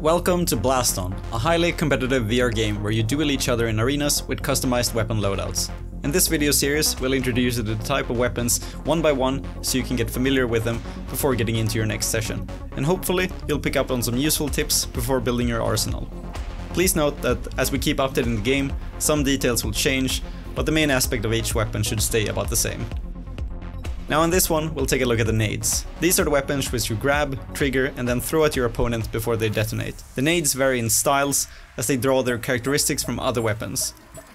Welcome to Blaston, a highly competitive VR game where you duel each other in arenas with customized weapon loadouts. In this video series, we'll introduce you to the type of weapons one by one so you can get familiar with them before getting into your next session. And hopefully, you'll pick up on some useful tips before building your arsenal. Please note that as we keep updating the game, some details will change, but the main aspect of each weapon should stay about the same. Now in this one, we'll take a look at the nades. These are the weapons which you grab, trigger, and then throw at your opponent before they detonate. The nades vary in styles, as they draw their characteristics from other weapons.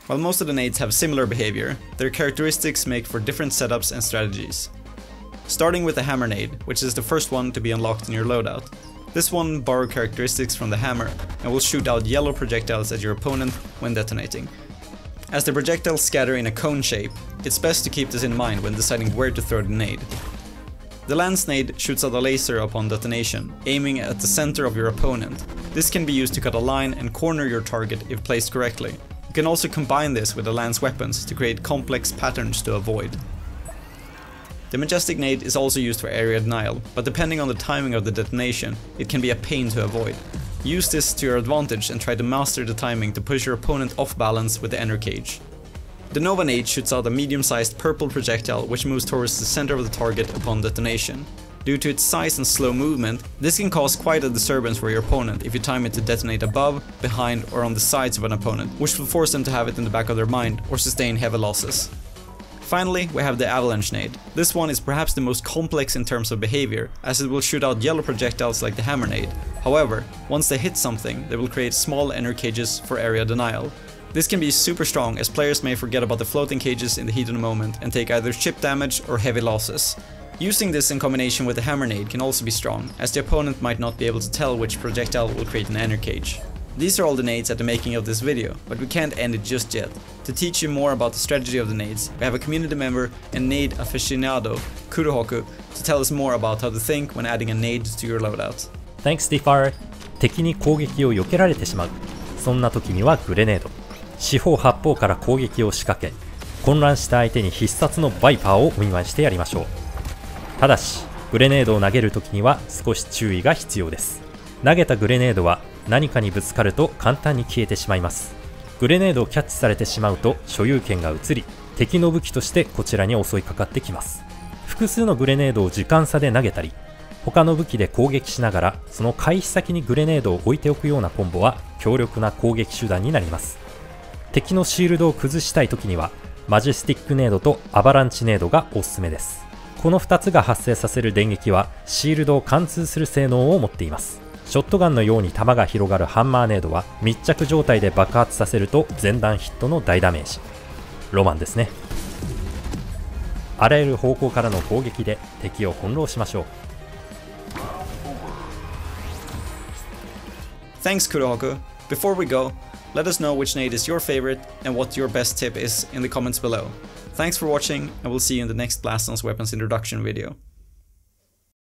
While most of the nades have similar behavior, their characteristics make for different setups and strategies. Starting with the hammer nade, which is the first one to be unlocked in your loadout. This one borrows characteristics from the hammer, and will shoot out yellow projectiles at your opponent when detonating. As the projectiles scatter in a cone shape, it's best to keep this in mind when deciding where to throw the nade. The Avalance Nade shoots out a laser upon detonation, aiming at the center of your opponent. This can be used to cut a line and corner your target if placed correctly. You can also combine this with the lance weapons to create complex patterns to avoid. The Majestic Nade is also used for area denial, but depending on the timing of the detonation, it can be a pain to avoid. Use this to your advantage and try to master the timing to push your opponent off balance with the enter cage. The Nova Nade shoots out a medium-sized purple projectile which moves towards the center of the target upon detonation. Due to its size and slow movement, this can cause quite a disturbance for your opponent if you time it to detonate above, behind, or on the sides of an opponent, which will force them to have it in the back of their mind or sustain heavy losses. Finally, we have the Avalance Nade. This one is perhaps the most complex in terms of behavior, as it will shoot out yellow projectiles like the hammer nade. However, once they hit something, they will create small enter cages for area denial. This can be super strong, as players may forget about the floating cages in the heat of the moment and take either chip damage or heavy losses. Using this in combination with the hammer nade can also be strong, as the opponent might not be able to tell which projectile will create an enter cage. These are all the nades at the making of this video, but we can't end it just yet. To teach you more about the strategy of the nades, we have a community member and nade aficionado, Kurohuku, to tell us more about how to think when adding a nade to your loadout. Thanks, Diffar. 敵に攻撃を避けられてしまう。そんな時にはグレネード。四方八方から攻撃を仕掛け、混乱した相手に必殺のバイパーをお見舞いしてやりましょう。ただし、グレネードを投げる時には少し注意が必要です。投げたグレネードは何かにぶつかると簡単に消えてしまいます。グレネードをキャッチされてしまうと所有権が移り、敵の武器としてこちらに襲いかかってきます。複数のグレネードを時間差で投げたり、他の武器で攻撃しながらその回避先にグレネードを置いておくようなコンボは強力な攻撃手段になります。敵のシールドを崩したい時にはマジェスティックネードとアバランチネードがおすすめです。この2つが発生させる電撃はシールドを貫通する性能を持っています。ショットガンのように弾が広がるハンマーネードは密着状態で爆発させると全弾ヒットの大ダメージ。ロマンですね。あらゆる方向からの攻撃で敵を翻弄しましょう。Thanks, Kurohuku. Before we go, let us know which nade is your favorite and what your best tip is in the comments below. Thanks for watching, and we'll see you in the next Blaston's Weapons introduction video.